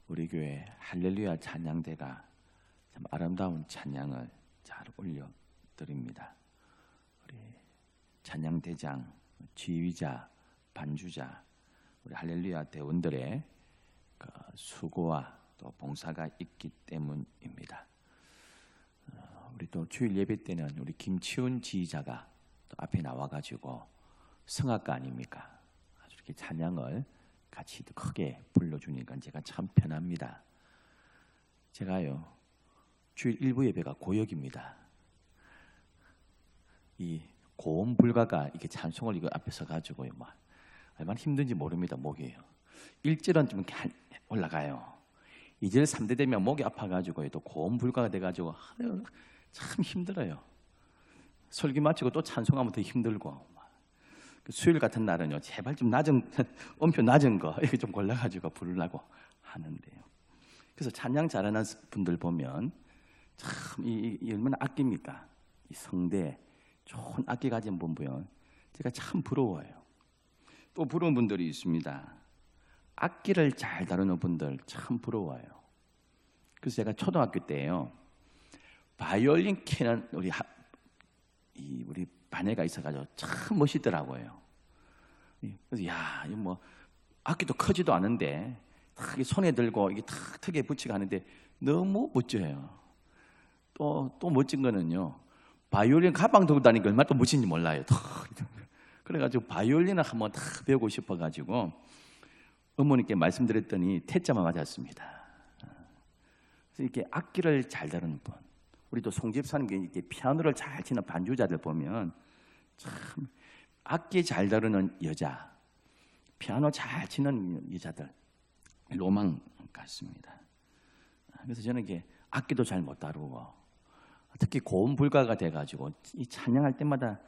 우리 교회 할렐루야 찬양대가 참 아름다운 찬양을 잘 올려드립니다. 우리 찬양대장, 지휘자, 반주자, 우리 할렐루야 대원들의 그 수고와 또 봉사가 있기 때문입니다. 우리 또 주일 예배 때는 우리 김치훈 지휘자가 또 앞에 나와가지고 성악가 아닙니까? 아주 이렇게 찬양을 같이 크게 불러주니까 제가 참 편합니다. 제가요 주일 일부 예배가 고역입니다. 이 고음 불가가 이렇게 찬송을 이거 앞에 서가지고요 막 얼마나 힘든지 모릅니다. 목이요. 1절은 좀 올라가요. 2절 3대 되면 목이 아파가지고 또 고음 불가가 돼가지고 참 힘들어요. 설교 마치고 또 찬송하면 더 힘들고. 수요일 같은 날은요 제발 좀 낮은 음표 낮은 거 이렇게 좀 골라가지고 부르려고 하는데요. 그래서 찬양 잘하는 분들 보면 참 이 얼마나 악기입니까? 이 성대 좋은 악기 가진 분 보면 제가 참 부러워요. 또 부러운 분들이 있습니다. 악기를 잘 다루는 분들 참 부러워요. 그래서 제가 초등학교 때요 바이올린 캐는 우리 반애가 있어가지고 참 멋있더라고요. 그래서 야, 이거 뭐 악기도 크지도 않은데 탁 손에 들고 이게 탁 턱에 붙이고 하는데 너무 멋져요. 또 멋진 거는요 바이올린 가방 들고 다니니까 얼마나 또 멋진지 몰라요. 그래가지고 바이올린을 한번 탁 배우고 싶어가지고 어머니께 말씀드렸더니 태자만 맞았습니다. 그래서 이렇게 악기를 잘 다루는 분, 우리 또 송집사님께 이렇게 피아노를 잘 치는 반주자들 보면 참 악기 잘 다루는 여자, 피아노 잘 치는 여자들 로망 같습니다. 그래서 저는 이게 악기도 잘 못 다루고 특히 고음 불가가 돼가지고 이 찬양할 때마다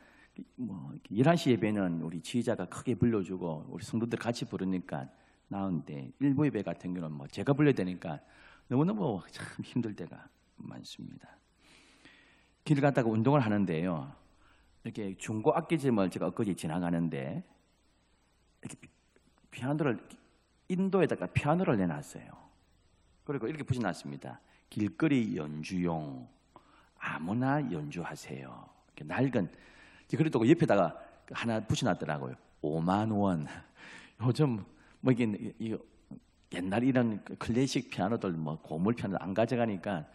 뭐 11시 예배는 우리 지휘자가 크게 불러주고 우리 성도들 같이 부르니까 나은데 일부 예배 같은 경우는 뭐 제가 불러야 되니까 너무너무 참 힘들 때가 많습니다. 길 가다가 운동을 하는데요 이렇게 중고 악기점을 제가 엊그제 지나가는데 이렇게 피아노를 인도에다가 피아노를 내놨어요. 그리고 이렇게 붙여놨습니다. 길거리 연주용 아무나 연주하세요. 이렇게 낡은 그래도 옆에다가 하나 붙여놨더라고요. 5만 원. 요즘 뭐 이게 옛날 이런 클래식 피아노들 뭐 고물 피아노 안 가져가니까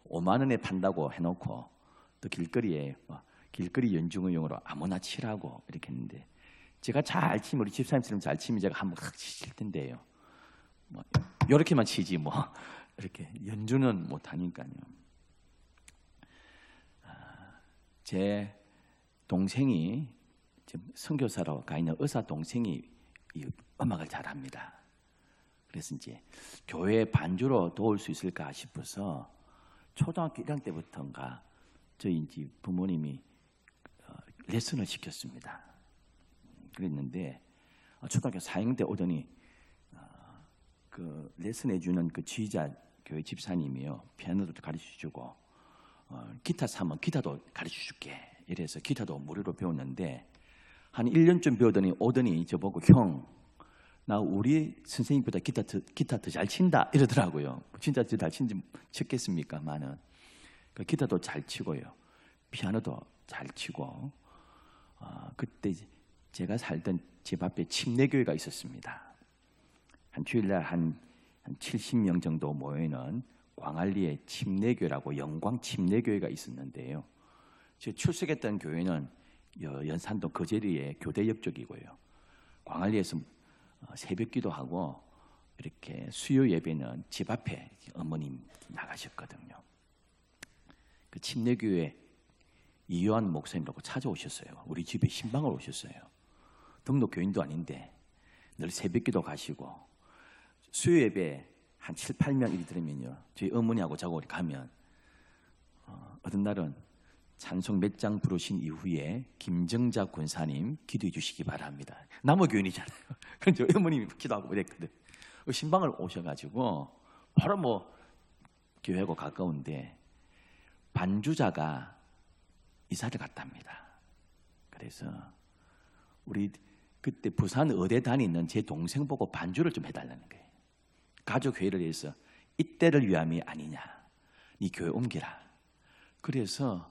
5만 원에 판다고 해놓고 또 길거리에 길거리 연주용으로 아무나 치라고 이렇게 했는데 제가 잘 치면 우리 집사님처럼 잘 치면 제가 한번 확 치실 텐데요. 뭐 이렇게만 치지 뭐 이렇게 연주는 못 하니까요. 제 동생이 지금 선교사로 가 있는 의사 동생이 이 음악을 잘합니다. 그래서 이제 교회 반주로 도울 수 있을까 싶어서 초등학교 1학년 때부터인가 저희 이제 부모님이 레슨을 시켰습니다. 그랬는데 초등학교 4학년 때 오더니 그 레슨해 주는 그 지휘자 교회 집사님이요 피아노도 가르쳐주고 기타 사면 기타도 가르쳐줄게 이래서 기타도 무료로 배웠는데 한 1년쯤 배우더니 오더니 저보고 형 나 우리 선생님보다 기타 더 잘 친다 이러더라고요. 진짜 더 잘 쳤겠습니까? 많은 기타도 잘 치고요 피아노도 잘 치고 그때 제가 살던 집 앞에 침례교회가 있었습니다. 한 주일날 한 70명 정도 모이는 광안리에 침례교회라고 영광 침례교회가 있었는데요. 제가 출석했던 교회는 연산동 거제리의 교대역 쪽이고요. 광안리에서 새벽기도 하고 이렇게 수요 예배는 집 앞에 어머님 나가셨거든요. 그 침례교회 이요한 목사님이라고 찾아오셨어요. 우리 집에 신방을 오셨어요. 등록 교인도 아닌데 늘 새벽기도 가시고 수요 예배 한 7, 8명 이리 들으면요 저희 어머니하고 자고 가면 어떤 날은 찬송 몇 장 부르신 이후에 김정자 권사님 기도해 주시기 바랍니다. 남의 교인이잖아요. 그래서 어머님이 기도하고 그랬거든. 신방을 오셔가지고 바로 뭐 교회하고 가까운데 반주자가 이사를 갔답니다. 그래서 우리 그때 부산 의대 다니는 제 동생 보고 반주를 좀 해달라는 거예요. 가족 회의를 해서 이때를 위함이 아니냐, 네 교회 옮기라. 그래서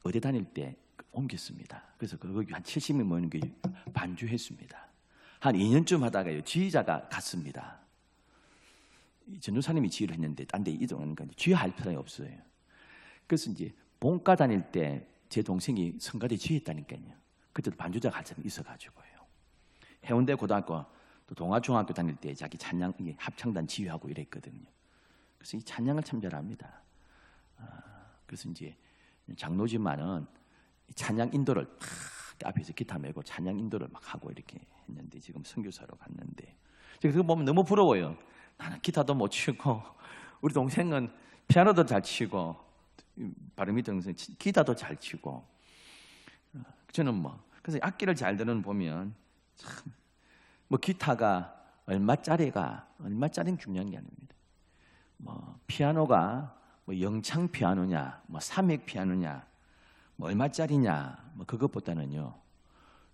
어디 다닐 때 옮겼습니다. 그래서 거기 한 70명 모이는 게 반주했습니다. 한 2년쯤 하다가요, 지휘자가 갔습니다. 전도사님이 지휘를 했는데 딴 데 이동하니까 지휘할 필요가 없어요. 그래서 이제 본과 다닐 때 제 동생이 성가대 지휘했다니까요. 그때도 반주자가 한 사람 있어가지고요. 해운대 고등학교 또 동아중학교 다닐 때 자기 찬양 합창단 지휘하고 이랬거든요. 그래서 이 찬양을 참 잘합니다. 그래서 이제 장로지만은 찬양 인도를 막 앞에서 기타 메고 찬양 인도를 막 하고 이렇게 했는데 지금 선교사로 갔는데 제가 그거 보면 너무 부러워요. 나는 기타도 못 치고 우리 동생은 피아노도 잘 치고 바로 밑에 동생 기타도 잘 치고 저는 뭐 그래서 악기를 잘 듣는 보면 참 뭐 기타가 얼마짜리는 중요한 게 아닙니다. 뭐 피아노가 뭐 영창 피아노냐, 뭐 삼획 피아노냐, 뭐 얼마짜리냐, 뭐 그것보다는요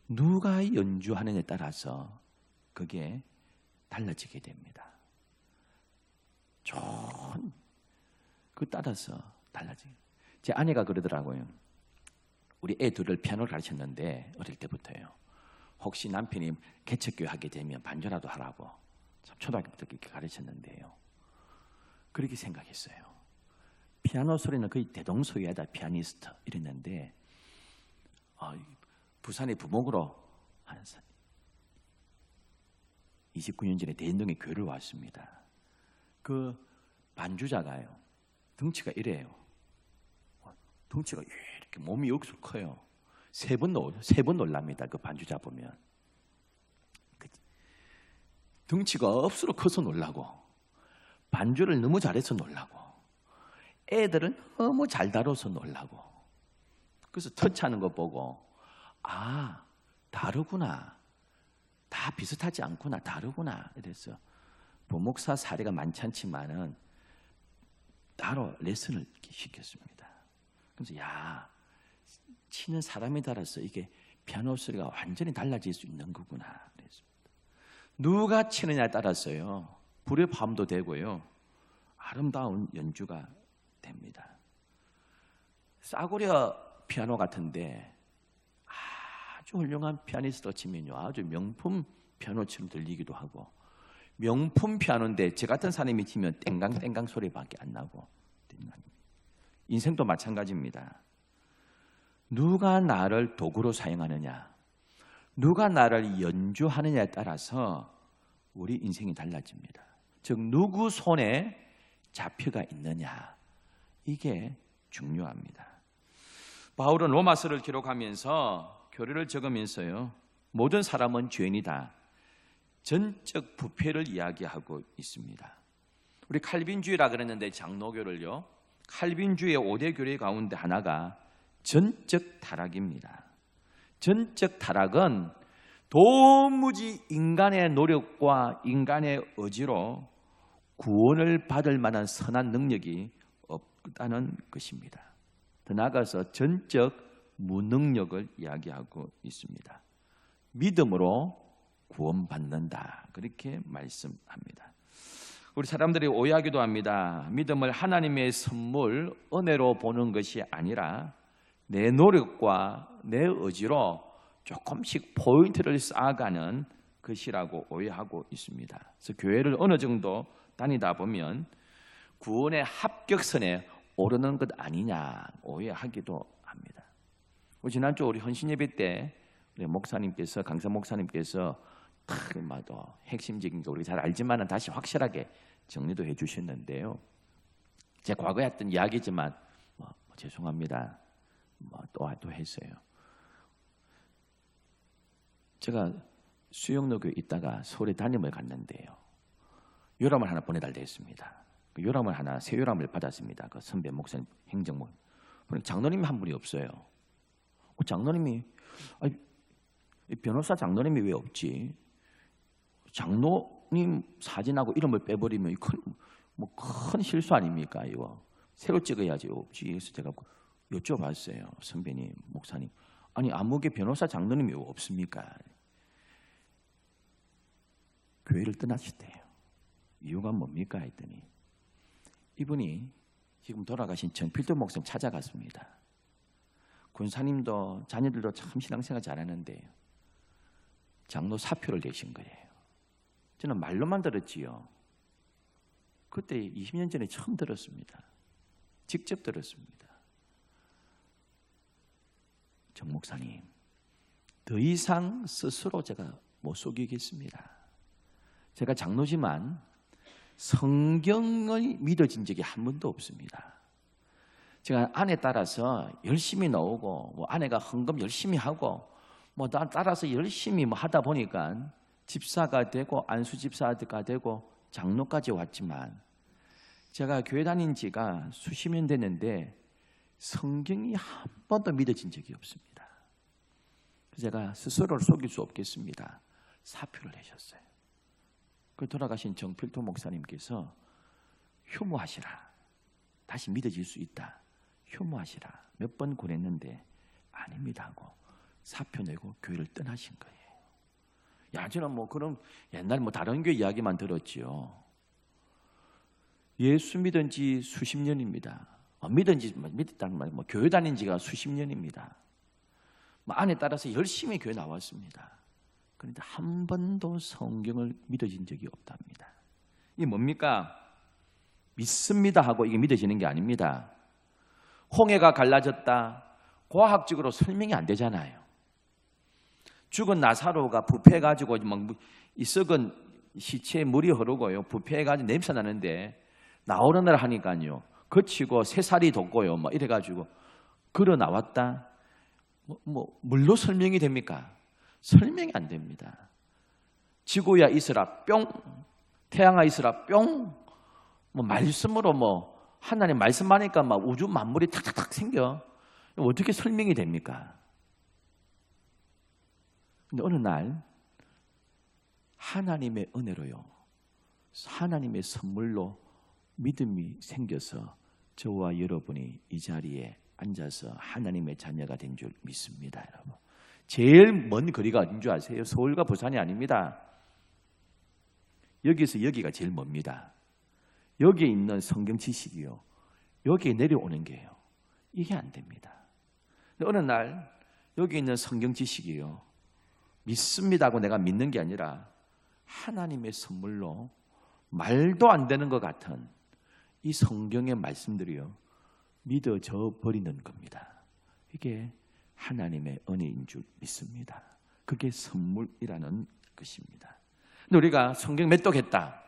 누가 연주하느냐에 따라서 그게 달라지게 됩니다. 좋은 그 따라서 달라지. 제 아내가 그러더라고요. 우리 애 둘을 피아노를 가르쳤는데 어릴 때부터요. 혹시 남편이 개척교회 하게 되면 반주라도 하라고 참 초등학교부터 그렇게 가르쳤는데요. 그렇게 생각했어요. 피아노 소리는 거의 대동소이하다 피아니스트 이랬는데 부산의 부목으로 한 29년 전에 대인동에 교회를 왔습니다. 그 반주자가요 덩치가 이래요. 덩치가 이렇게 몸이 억수로 커요. 세 번 놀랍니다. 그 반주자 보면 덩치가 억수로 커서 놀라고 반주를 너무 잘해서 놀라고 애들은 너무 잘 다뤄서 놀라고 그래서 터치하는 거 보고 다르구나, 다 비슷하지 않구나, 다르구나 이래서 부목사 사례가 많지 않지만은 따로 레슨을 시켰습니다. 그래서 치는 사람에 따라서 이게 피아노 소리가 완전히 달라질 수 있는 거구나 그랬습니다. 누가 치느냐에 따라서요 불의 밤도 되고요 아름다운 연주가 됩니다. 싸구려 피아노 같은데 아주 훌륭한 피아니스트가 치면요 아주 명품 피아노처럼 들리기도 하고 명품 피아노인데 저 같은 사람이 치면 땡강땡강 소리밖에 안 나고 인생도 마찬가지입니다. 누가 나를 도구로 사용하느냐, 누가 나를 연주하느냐에 따라서 우리 인생이 달라집니다. 즉 누구 손에 자표가 있느냐 이게 중요합니다. 바울은 로마서를 기록하면서 교리를 적으면서요 모든 사람은 죄인이다 전적 부패를 이야기하고 있습니다. 우리 칼빈주의라 그랬는데 장로교를요 칼빈주의의 5대 교리 가운데 하나가 전적 타락입니다. 전적 타락은 도무지 인간의 노력과 인간의 의지로 구원을 받을 만한 선한 능력이 없다는 것입니다. 더 나아가서 전적 무능력을 이야기하고 있습니다. 믿음으로 구원받는다 그렇게 말씀합니다. 우리 사람들이 오해하기도 합니다. 믿음을 하나님의 선물, 은혜로 보는 것이 아니라 내 노력과 내 의지로 조금씩 포인트를 쌓아가는 것이라고 오해하고 있습니다. 그래서 교회를 어느 정도 다니다 보면 구원의 합격선에 오르는 것 아니냐 오해하기도 합니다. 지난주 우리 헌신예배 때 우리 목사님께서 강사 목사님께서 핵심적인 거 우리가 잘 알지만 다시 확실하게 정리도 해주셨는데요. 제가 과거에 했던 이야기지만 죄송합니다. 또 했어요. 제가 수영로교에 있다가 서울에 담임을 갔는데요. 요람을 하나 보내달라 했습니다. 그 요람을 하나 새 요람을 받았습니다. 그 선배 목사님 행정목. 장로님이 한 분이 없어요. 장로님이 변호사 장로님이 왜 없지? 장로님 사진하고 이름을 빼버리면 큰 실수 아닙니까? 이거 새로 찍어야지 없지. 그래서 제가 여쭤봤어요. 선배님, 목사님. 아니 암흑의 변호사 장로님이 왜 없습니까? 교회를 떠나셨대요. 이유가 뭡니까 했더니 이분이 지금 돌아가신 정필도 목사님 찾아갔습니다. 군사님도 자녀들도 참 신앙생활 잘하는데 장로 사표를 내신 거예요. 저는 말로만 들었지요. 그때 20년 전에 처음 들었습니다. 직접 들었습니다. 정 목사님, 더 이상 스스로 제가 못 속이겠습니다. 제가 장로지만 성경을 믿어진 적이 한 번도 없습니다. 제가 아내 따라서 열심히 나오고 뭐 아내가 헌금 열심히 하고 뭐 따라서 열심히 뭐 하다 보니까 집사가 되고 안수 집사가 되고 장로까지 왔지만 제가 교회 다닌 지가 수십 년 됐는데 성경이 한 번도 믿어진 적이 없습니다. 제가 스스로를 속일 수 없겠습니다. 사표를 내셨어요. 그 돌아가신 정필도 목사님께서 효모하시라. 다시 믿어질 수 있다. 효모하시라. 몇 번 권했는데 아닙니다 하고 사표 내고 교회를 떠나신 거예요. 야, 저는 뭐 그런 옛날 뭐 다른 교회 이야기만 들었지요. 예수 믿은 지 수십 년입니다. 믿었다는 말, 교회 다닌 지가 수십 년입니다. 아내 따라서 열심히 교회 나왔습니다. 그런데 한 번도 성경을 믿어진 적이 없답니다. 이게 뭡니까? 믿습니다 하고 이게 믿어지는 게 아닙니다. 홍해가 갈라졌다. 과학적으로 설명이 안 되잖아요. 죽은 나사로가 부패해가지고 이 썩은 시체에 물이 흐르고요. 부패해가지고 냄새 나는데 나오는 날 하니까요. 거치고 새살이 돋고요. 이래가지고 걸어 나왔다. 물로 설명이 됩니까? 설명이 안 됩니다. 지구야 있으라 뿅, 태양아 있으라 뿅, 말씀으로 하나님 말씀하니까 우주 만물이 탁탁탁 생겨. 어떻게 설명이 됩니까? 근데 어느 날 하나님의 은혜로요, 하나님의 선물로 믿음이 생겨서 저와 여러분이 이 자리에 앉아서 하나님의 자녀가 된 줄 믿습니다, 여러분. 제일 먼 거리가 어딘 줄 아세요? 서울과 부산이 아닙니다. 여기서 여기가 제일 멉니다. 여기에 있는 성경 지식이요, 여기에 내려오는 게요, 이게 안 됩니다. 근데 어느 날 여기 있는 성경 지식이요, 믿습니다고 내가 믿는 게 아니라 하나님의 선물로 말도 안 되는 것 같은 이 성경의 말씀들이요, 믿어져 버리는 겁니다. 이게 하나님의 은혜인 줄 믿습니다. 그게 선물이라는 것입니다. 근데 우리가 성경 매독했다,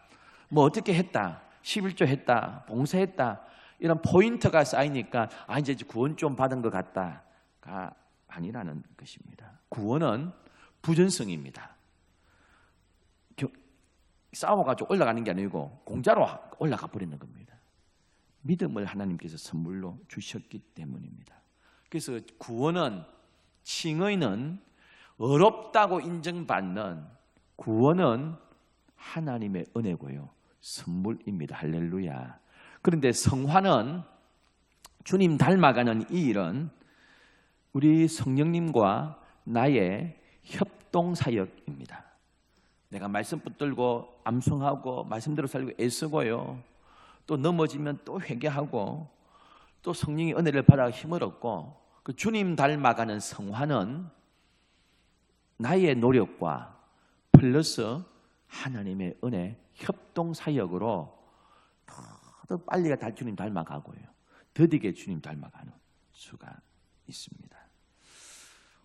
어떻게 했다, 11조 했다, 봉사했다, 이런 포인트가 쌓이니까 이제 구원 좀 받은 것 같다가 아니라는 것입니다. 구원은 부전성입니다. 싸워가지고 올라가는 게 아니고 공짜로 올라가 버리는 겁니다. 믿음을 하나님께서 선물로 주셨기 때문입니다. 그래서 구원은, 칭의는, 어렵다고 인정받는 구원은 하나님의 은혜고요, 선물입니다. 할렐루야. 그런데 성화는, 주님 닮아가는 이 일은 우리 성령님과 나의 협동사역입니다. 내가 말씀 붙들고 암송하고 말씀대로 살고 애쓰고요, 또 넘어지면 또 회개하고 또 성령의 은혜를 받아 힘을 얻고, 그 주님 닮아가는 성화는 나의 노력과 플러스 하나님의 은혜 협동사역으로 더 빨리 주님 닮아가고요, 더디게 주님 닮아가는 수가 있습니다.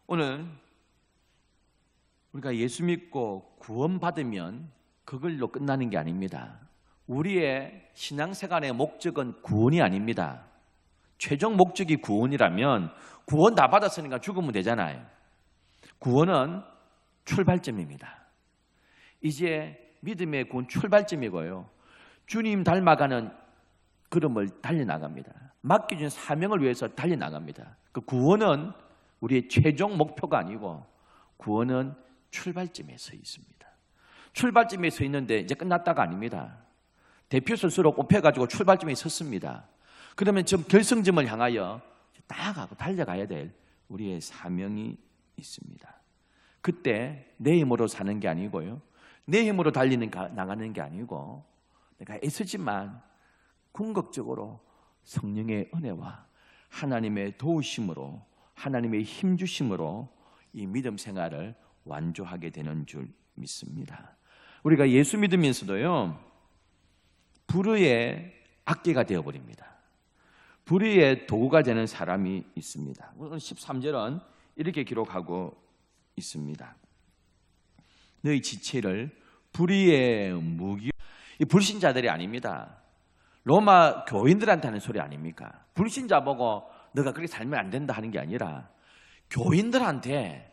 오늘 우리가 예수 믿고 구원받으면 그걸로 끝나는 게 아닙니다. 우리의 신앙생활의 목적은 구원이 아닙니다. 최종 목적이 구원이라면 구원 다 받았으니까 죽으면 되잖아요. 구원은 출발점입니다. 이제 믿음의 구원 출발점이고요, 주님 닮아가는 걸음을 달려나갑니다. 맡겨준 사명을 위해서 달려나갑니다. 그 구원은 우리의 최종 목표가 아니고 구원은 출발점에 서 있습니다. 출발점에 서 있는데 이제 끝났다가 아닙니다. 대표 선수로 꼽혀가지고 출발점에 섰습니다. 그러면 좀 결승점을 향하여 나아가고 달려가야 될 우리의 사명이 있습니다. 그때 내 힘으로 사는 게 아니고요, 내 힘으로 나가는 게 아니고 내가 애쓰지만 궁극적으로 성령의 은혜와 하나님의 도우심으로, 하나님의 힘주심으로 이 믿음 생활을 완주하게 되는 줄 믿습니다. 우리가 예수 믿으면서도요, 불의의 악기가 되어버립니다. 불의의 도구가 되는 사람이 있습니다. 13절은 이렇게 기록하고 있습니다. 너희 지체를 불의의 무기, 이 불신자들이 아닙니다. 로마 교인들한테 하는 소리 아닙니까? 불신자 보고 너가 그렇게 살면 안 된다 하는 게 아니라 교인들한테,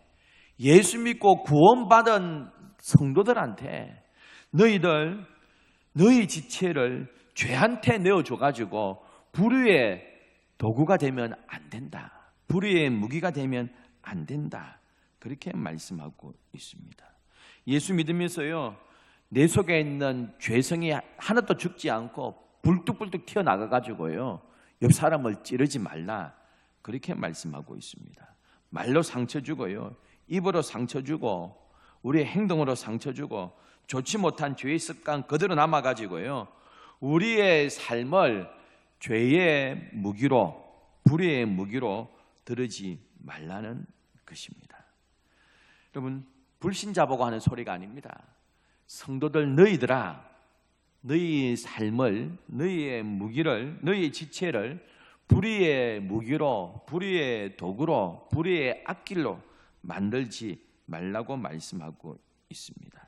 예수 믿고 구원받은 성도들한테 너희 지체를 죄한테 내어줘가지고 불의의 도구가 되면 안 된다. 불의의 무기가 되면 안 된다. 그렇게 말씀하고 있습니다. 예수 믿으면서요, 내 속에 있는 죄성이 하나도 죽지 않고 불뚝불뚝 튀어나가가지고요, 옆 사람을 찌르지 말라. 그렇게 말씀하고 있습니다. 말로 상처 주고요, 입으로 상처 주고, 우리의 행동으로 상처 주고, 좋지 못한 죄의 습관 그대로 남아가지고요, 우리의 삶을 죄의 무기로, 불의의 무기로 들으지 말라는 것입니다. 여러분, 불신자 보고 하는 소리가 아닙니다. 성도들 너희들아, 너희 삶을, 너희의 무기를, 너희의 지체를 불의의 무기로, 불의의 도구로, 불의의 악기로 만들지 말라고 말씀하고 있습니다.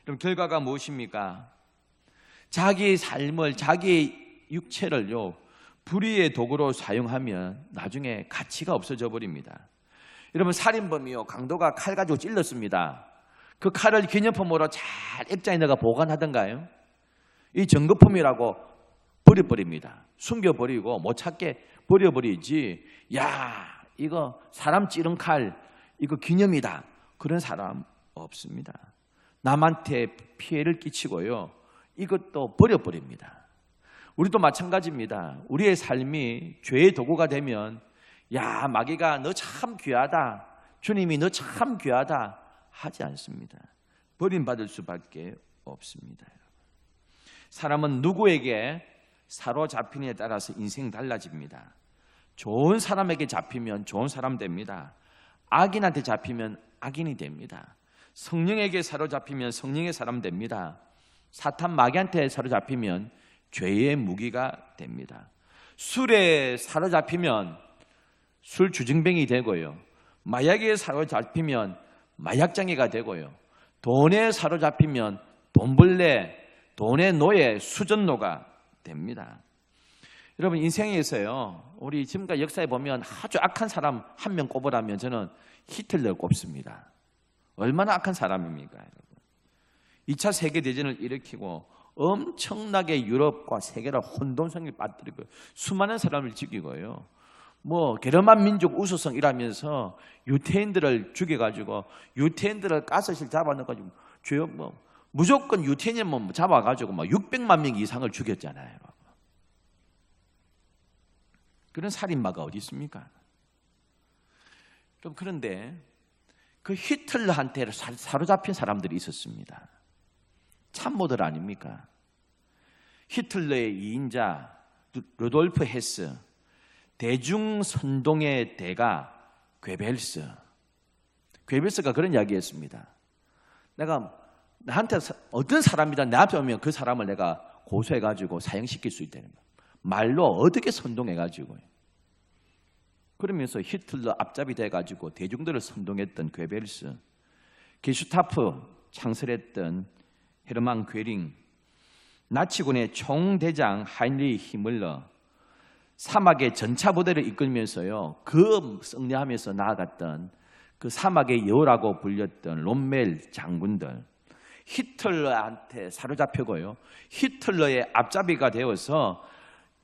그럼 결과가 무엇입니까? 자기 삶을, 자기 육체를요, 불의의 도구로 사용하면 나중에 가치가 없어져 버립니다. 여러분, 살인범이요, 강도가 칼 가지고 찔렀습니다. 그 칼을 기념품으로 잘 액자에 넣어 보관하던가요? 이 증거품이라고 버려버립니다. 숨겨버리고 못 찾게 버려버리지. 야, 이거 사람 찌른 칼, 이거 기념이다. 그런 사람 없습니다. 남한테 피해를 끼치고요, 이것도 버려버립니다. 우리도 마찬가지입니다. 우리의 삶이 죄의 도구가 되면, 야, 마귀가 너 참 귀하다, 주님이 너 참 귀하다 하지 않습니다. 버림받을 수밖에 없습니다. 사람은 누구에게 사로잡히느냐에 따라서 인생 달라집니다. 좋은 사람에게 잡히면 좋은 사람 됩니다. 악인한테 잡히면 악인이 됩니다. 성령에게 사로잡히면 성령의 사람 됩니다. 사탄 마귀한테 사로잡히면 죄의 무기가 됩니다. 술에 사로잡히면 술 주정뱅이 되고요, 마약에 사로잡히면 마약장애가 되고요, 돈에 사로잡히면 돈벌레, 돈의 노예, 수전노가 됩니다. 여러분, 인생에서요, 우리 지금까지 역사에 보면 아주 악한 사람 한 명 꼽으라면 저는 히틀러를 꼽습니다. 얼마나 악한 사람입니까, 여러분? 2차 세계대전을 일으키고 엄청나게 유럽과 세계를 혼돈성에 빠뜨리고 수많은 사람을 죽이고요, 뭐 게르만 민족 우수성이라면서 유태인들을 죽여가지고 유태인들을 가스실 잡아넣어가지고 죄 뭐 무조건 유태인만 잡아가지고 막 600만 명 이상을 죽였잖아요. 그런 살인마가 어디 있습니까? 좀 그런데 그 히틀러한테 사로잡힌 사람들이 있었습니다. 참모들 아닙니까? 히틀러의 2인자 루돌프 헤스, 대중선동의 대가 괴벨스가 그런 이야기했습니다. 내가 나한테 어떤 사람이든 나한테 오면 그 사람을 내가 고소해가지고 사형시킬 수 있다는 거예요. 말로 어떻게 선동해가지고. 그러면서 히틀러 앞잡이 돼가지고 대중들을 선동했던 괴벨스, 게슈타프 창설했던 헤르만 괴링, 나치군의 총대장 하인리히 히물러, 사막의 전차부대를 이끌면서요, 그 승리하면서 나아갔던 그 사막의 여우라고 불렸던 롬멜 장군들, 히틀러한테 사로잡히고요, 히틀러의 앞잡이가 되어서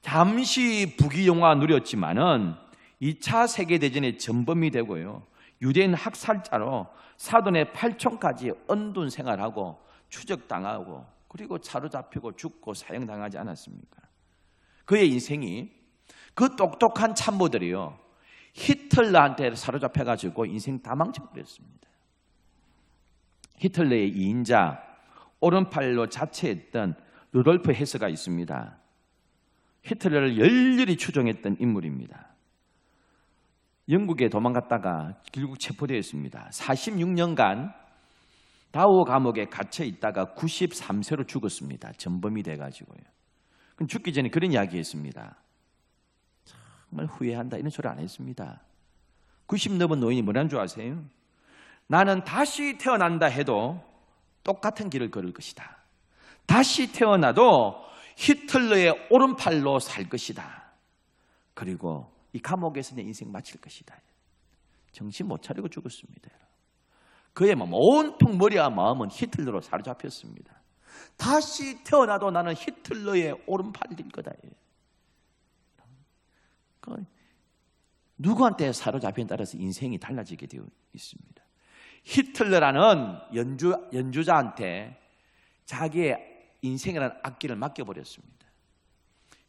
잠시 부귀영화 누렸지만은 2차 세계대전의 전범이 되고요, 유대인 학살자로 사돈의 8촌까지 언둔 생활하고 추적당하고 그리고 사로잡히고 죽고 사형당하지 않았습니까? 그의 인생이, 그 똑똑한 참모들이요, 히틀러한테 사로잡혀가지고 인생 다 망쳐버렸습니다. 히틀러의 2인자, 오른팔로 자처했던 루돌프 헤스가 있습니다. 히틀러를 열렬히 추종했던 인물입니다. 영국에 도망갔다가 결국 체포되었습니다. 46년간 다우 감옥에 갇혀 있다가 93세로 죽었습니다. 전범이 돼가지고요. 그럼 죽기 전에 그런 이야기했습니다. 정말 후회한다 이런 소리 안 했습니다. 90 넘은 노인이 뭐라는 줄 아세요? 나는 다시 태어난다 해도 똑같은 길을 걸을 것이다. 다시 태어나도 히틀러의 오른팔로 살 것이다. 그리고 이 감옥에서 내 인생 마칠 것이다. 정신 못 차리고 죽었습니다. 그의 온통 머리와 마음은 히틀러로 사로잡혔습니다. 다시 태어나도 나는 히틀러의 오른팔이 될 거다. 누구한테 사로잡힌 따라서 인생이 달라지게 되어 있습니다. 히틀러라는 연주자한테 자기의 인생이라는 악기를 맡겨버렸습니다.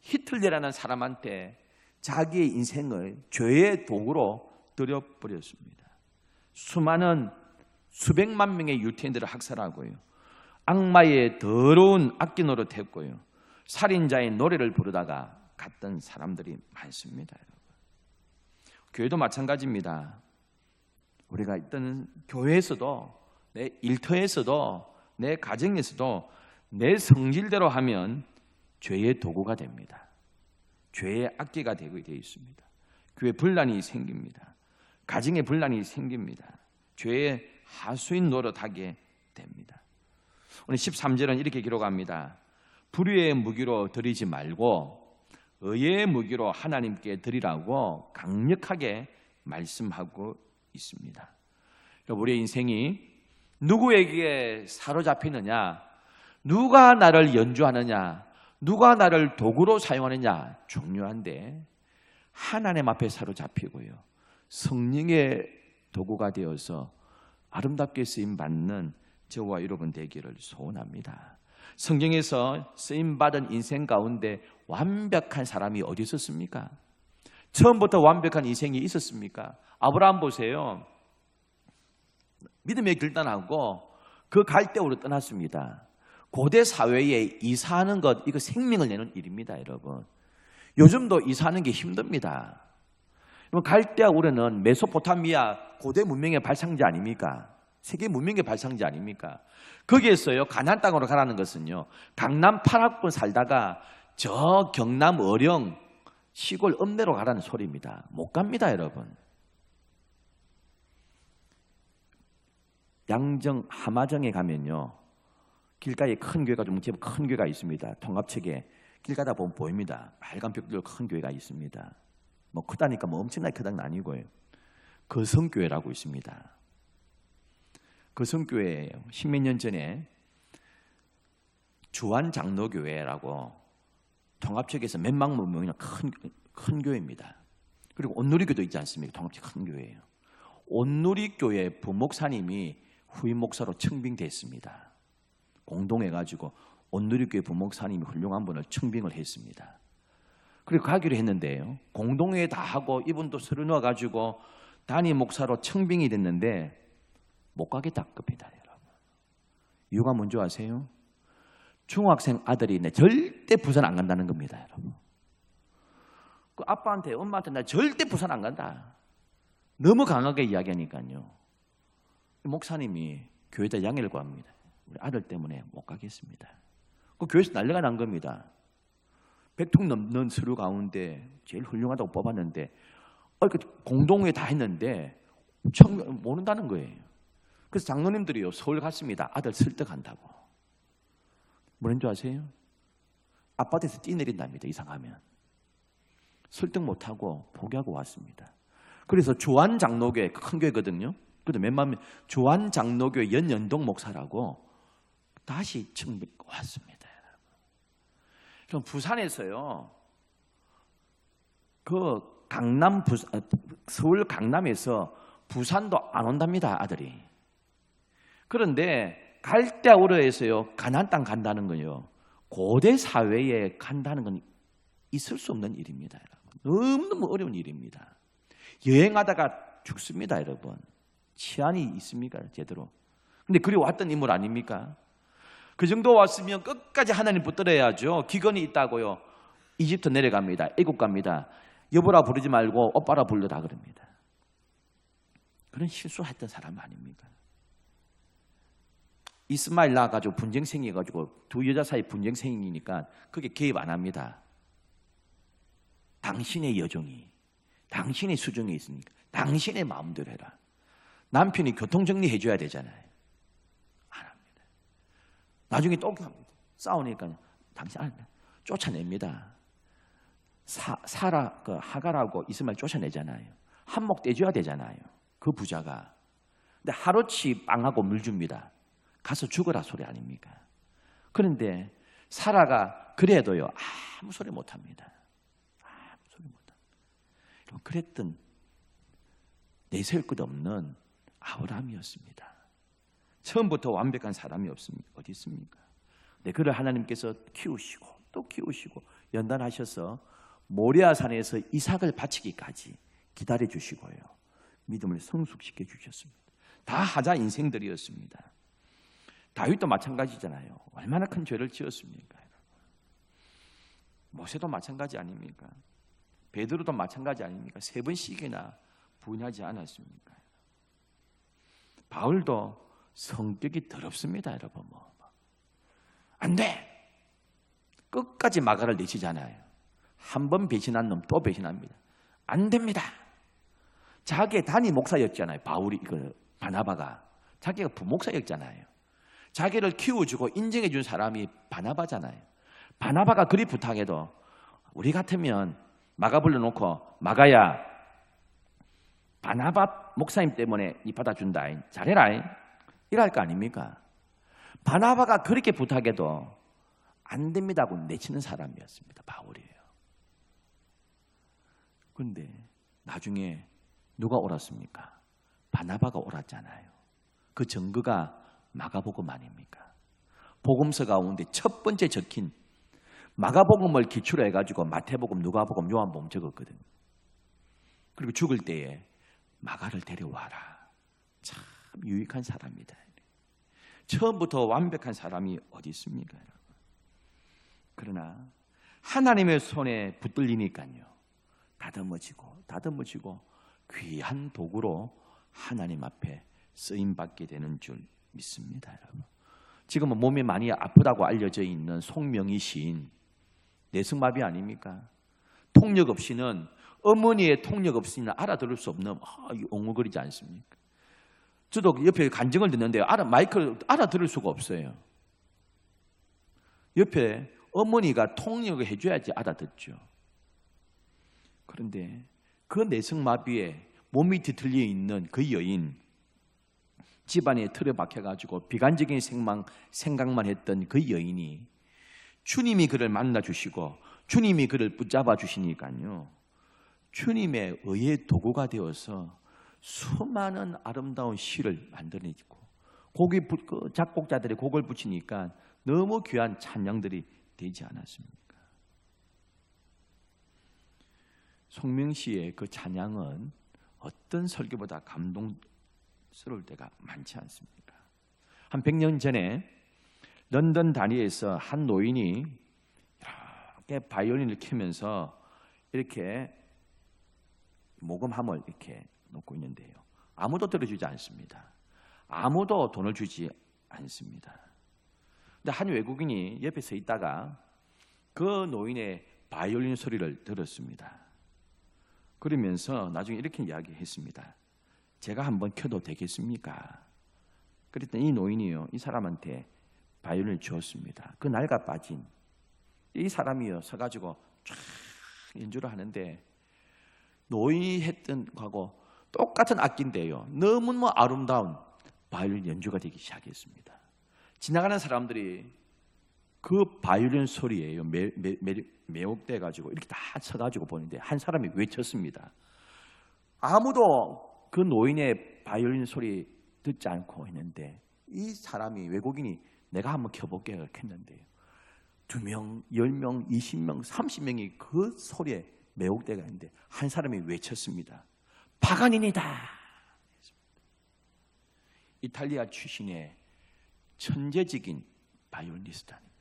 히틀러라는 사람한테 자기의 인생을 죄의 도구로 들여버렸습니다. 수많은 수백만 명의 유태인들을 학살하고요. 악마의 더러운 악기 노릇했고요. 살인자의 노래를 부르다가 갔던 사람들이 많습니다. 여러분. 교회도 마찬가지입니다. 우리가 있던 교회에서도 내 일터에서도 내 가정에서도 내 성질대로 하면 죄의 도구가 됩니다. 죄의 악기가 되고 되어 있습니다. 교회 분란이 생깁니다. 가정에 분란이 생깁니다. 죄의 하수인 노릇하게 됩니다. 오늘 13절은 이렇게 기록합니다. 불의의 무기로 드리지 말고 의의 무기로 하나님께 드리라고 강력하게 말씀하고 있습니다. 우리의 인생이 누구에게 사로잡히느냐, 누가 나를 연주하느냐, 누가 나를 도구로 사용하느냐 중요한데 하나님 앞에 사로잡히고요. 성령의 도구가 되어서 아름답게 쓰임받는 저와 여러분 되기를 소원합니다. 성경에서 쓰임받은 인생 가운데 완벽한 사람이 어디 있었습니까? 처음부터 완벽한 인생이 있었습니까? 아브라함 보세요. 믿음의 결단하고 그 갈대으로 떠났습니다. 고대 사회에 이사하는 것, 이거 생명을 내는 일입니다, 여러분. 요즘도 이사하는 게 힘듭니다. 갈대아 우르는 메소포타미아 고대 문명의 발상지 아닙니까? 세계 문명의 발상지 아닙니까? 거기에서요, 가나안 땅으로 가라는 것은요, 강남 8학군 살다가 저 경남 어령 시골 읍내로 가라는 소리입니다. 못 갑니다, 여러분. 양정 하마정에 가면요, 길가에 큰 교회가 좀 큰 교회가 있습니다. 통합책에 길 가다 보면 보입니다. 빨간 벽돌 큰 교회가 있습니다. 뭐 크다니까 뭐 엄청나게 크다는 아니고요. 거성교회라고 있습니다. 거성교회예요. 십몇 년 전에 주안장로교회라고 통합책에서 몇만 명이나 큰 교회입니다. 그리고 온누리교도 있지 않습니까? 통합책 큰 교회예요. 온누리교회 부목사님이 후임 목사로 청빙됐습니다. 공동해가지고 온누리교회 부목사님이 훌륭한 분을 청빙을 했습니다. 그리고 가기로 했는데요, 공동회에 다 하고 이분도 서류 넣어가지고 담임 목사로 청빙이 됐는데 못 가겠다 겁니다, 여러분. 이유가 뭔지 아세요? 중학생 아들이 절대 부산 안 간다는 겁니다, 여러분. 그 아빠한테 엄마한테 나 절대 부산 안 간다 너무 강하게 이야기하니까요, 목사님이 교회에다 양해를 구합니다. 우리 아들 때문에 못 가겠습니다. 그 교회에서 난리가 난 겁니다. 100통 넘는 서류 가운데 제일 훌륭하다고 뽑았는데 공동회 다 했는데 모른다는 거예요. 그래서 장로님들이요, 서울 갔습니다. 아들 설득한다고. 뭐라는 줄 아세요? 아파트에서 뛰내린답니다. 이상하면. 설득 못하고 포기하고 왔습니다. 그래서 주안장로교회, 큰 교회거든요. 그래도 몇만 명, 주안장로교회 연연동 목사라고 다시 청빙 왔습니다. 그럼 부산에서요, 서울 강남에서 부산도 안 온답니다, 아들이. 그런데 갈대아우르에서요, 가나안 땅 간다는 거요, 고대 사회에 간다는 건 있을 수 없는 일입니다, 여러분. 너무너무 어려운 일입니다. 여행하다가 죽습니다, 여러분. 치안이 있습니까, 제대로? 근데 그리 왔던 인물 아닙니까? 그 정도 왔으면 끝까지 하나님 붙들어야죠. 기근이 있다고요. 이집트 내려갑니다. 애국 갑니다. 여보라 부르지 말고 오빠라 불러다 그럽니다. 그런 실수했던 사람 아닙니까? 이스마엘 낳아가지고 분쟁 생겨가지고 두 여자 사이 분쟁 생기니까 그게 개입 안 합니다. 당신의 여종이, 당신의 수종에 있으니까 당신의 마음대로 해라. 남편이 교통정리 해줘야 되잖아요. 안 합니다. 나중에 또 싸우니까 당신 안 합니다. 쫓아냅니다. 사라, 하갈하고 이스마엘 쫓아내잖아요. 한몫 떼줘야 되잖아요. 그 부자가. 근데 하루치 빵하고 물 줍니다. 가서 죽어라 소리 아닙니까? 그런데 사라가 그래도요 아무 소리 못합니다. 아무 소리 못합니다. 그랬던 내세울 것 없는 아브라함이었습니다. 처음부터 완벽한 사람이 어디 있습니까? 네, 그를 하나님께서 키우시고 또 키우시고 연단하셔서 모리아산에서 이삭을 바치기까지 기다려 주시고요. 믿음을 성숙시켜 주셨습니다. 다 하자 인생들이었습니다. 다윗도 마찬가지잖아요. 얼마나 큰 죄를 지었습니까? 모세도 마찬가지 아닙니까? 베드로도 마찬가지 아닙니까? 3번씩이나 부인하지 않았습니까? 바울도 성격이 더럽습니다, 여러분. 안 돼! 끝까지 마가를 내치잖아요. 한 번 배신한 놈 또 배신합니다. 안 됩니다. 자기의 단임 목사였잖아요. 바울이, 바나바가. 자기가 부목사였잖아요. 자기를 키워주고 인정해준 사람이 바나바잖아요. 바나바가 그리 부탁해도 우리 같으면 마가 불러놓고 마가야 바나바 목사님 때문에 니 받아준다. 잘해라. 이럴 거 아닙니까? 바나바가 그렇게 부탁해도 안 됩니다 하고 내치는 사람이었습니다. 바울이에요. 그런데 나중에 누가 옳았습니까? 바나바가 옳았잖아요. 그 증거가 마가복음 아닙니까? 복음서 가운데 첫 번째 적힌 마가복음을 기초로 해가지고 마태복음, 누가복음, 요한복음 적었거든요. 그리고 죽을 때에 마가를 데려와라. 참 유익한 사람이다. 처음부터 완벽한 사람이 어디 있습니까? 그러나 하나님의 손에 붙들리니까요. 다듬어지고 귀한 도구로 하나님 앞에 쓰임받게 되는 줄 믿습니다, 여러분. 지금은 몸이 많이 아프다고 알려져 있는 송명희 시인, 내성마비 아닙니까? 통역 없이는, 어머니의 통역 없이는 알아들을 수 없는 엉엉거리지 않습니까? 저도 옆에 간증을 듣는데 마이크를 알아들을 수가 없어요. 옆에 어머니가 통역을 해줘야지 알아듣죠. 그런데 그 내성마비에 몸이 뒤틀려 있는 그 여인, 집안에 틀에 박혀가지고 비관적인 생각만 했던 그 여인이 주님이 그를 만나주시고 주님이 그를 붙잡아 주시니까요. 주님의 의의 도구가 되어서 수많은 아름다운 시를 만들어내고 작곡자들이 곡을 붙이니까 너무 귀한 찬양들이 되지 않았습니까? 송명시의 그 찬양은 어떤 설교보다 감동스러울 때가 많지 않습니까? 한 100년 전에 런던 다리에서 한 노인이 이렇게 바이올린을 켜면서 이렇게 모금함을 이렇게 놓고 있는데요. 아무도 들어주지 않습니다. 아무도 돈을 주지 않습니다. 근데 한 외국인이 옆에 서 있다가 그 노인의 바이올린 소리를 들었습니다. 그러면서 나중에 이렇게 이야기했습니다. 제가 한번 켜도 되겠습니까? 그랬더니 이 노인이요, 이 사람한테 바이올린을 주었습니다. 그 낡아 빠진 이 사람이요 서가지고 쫙 연주를 하는데 노인이 했던 거하고 똑같은 악기인데요, 너무너무 아름다운 바이올린 연주가 되기 시작했습니다. 지나가는 사람들이 그 바이올린 소리에요 매혹돼가지고 이렇게 다 서가지고 보는데 한 사람이 외쳤습니다. 아무도 그 노인의 바이올린 소리 듣지 않고 있는데 이 사람이, 외국인이 내가 한번 켜볼게 이렇게 했는데요, 2명, 10명, 20명, 30명이 그 소리에 매혹돼가 있는데 한 사람이 외쳤습니다. 파가니니다. 이탈리아 출신의 천재적인 바이올리니스트 아닙니까?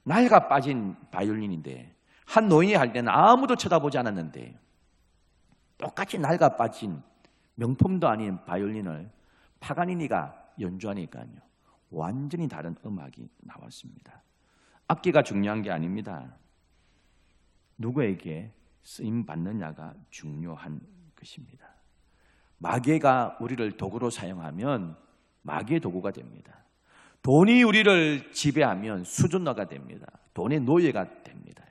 낡아 빠진 바이올린인데 한 노인이 할 때는 아무도 쳐다보지 않았는데 똑같이 낡아 빠진 명품도 아닌 바이올린을 파가니니가 연주하니까요, 완전히 다른 음악이 나왔습니다. 악기가 중요한 게 아닙니다. 누구에게 쓰임 받느냐가 중요한 것입니다. 마귀가 우리를 도구로 사용하면 마귀의 도구가 됩니다. 돈이 우리를 지배하면 수준화가 됩니다. 돈의 노예가 됩니다.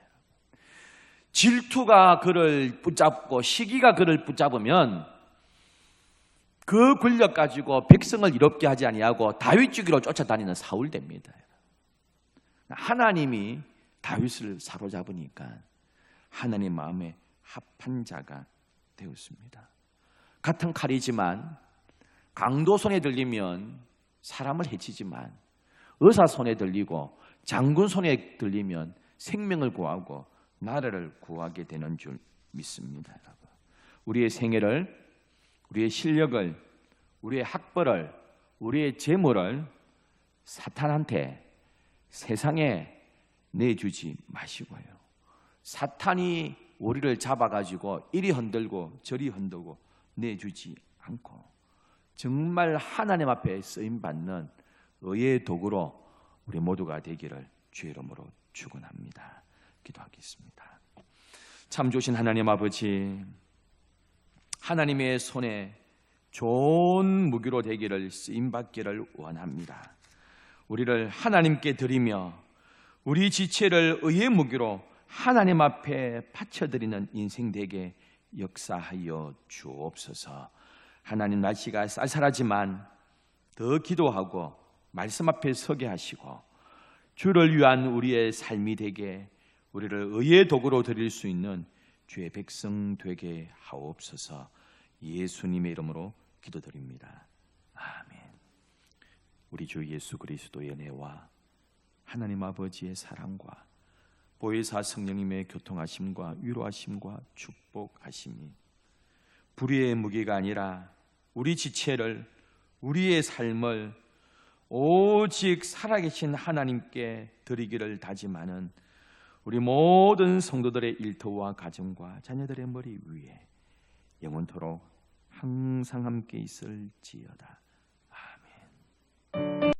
질투가 그를 붙잡고 시기가 그를 붙잡으면 그 권력 가지고 백성을 이롭게 하지 아니하고 다윗주기로 쫓아다니는 사울 됩니다. 하나님이 다윗을 사로잡으니까 하나님 마음에 합한 자가 되었습니다. 같은 칼이지만 강도 손에 들리면 사람을 해치지만 의사 손에 들리고 장군 손에 들리면 생명을 구하고 나라를 구하게 되는 줄 믿습니다. 여러분. 우리의 생애를, 우리의 실력을, 우리의 학벌을, 우리의 재물을 사탄한테, 세상에 내주지 마시고요. 사탄이 우리를 잡아가지고 이리 흔들고 저리 흔들고 내주지 않고 정말 하나님 앞에 쓰임받는 의의 도구로 우리 모두가 되기를 주의 이름으로 축원합니다. 기도하겠습니다. 참 좋으신 하나님 아버지, 하나님의 손에 좋은 무기로 되기를 쓰임받기를 원합니다. 우리를 하나님께 드리며 우리 지체를 의의 무기로 하나님 앞에 바쳐드리는 인생 되게 역사하여 주옵소서. 하나님, 날씨가 쌀쌀하지만 더 기도하고 말씀 앞에 서게 하시고 주를 위한 우리의 삶이 되게 우리를 의의 도구로 드릴 수 있는 주의 백성 되게 하옵소서. 예수님의 이름으로 기도드립니다. 아멘. 우리 주 예수 그리스도의 은혜와 하나님 아버지의 사랑과 보혜사 성령님의 교통하심과 위로하심과 축복하심이 불의의 무게가 아니라 우리 지체를, 우리의 삶을 오직 살아계신 하나님께 드리기를 다짐하는 우리 모든 성도들의 일터와 가정과 자녀들의 머리 위에 영원토록 항상 함께 있을지어다.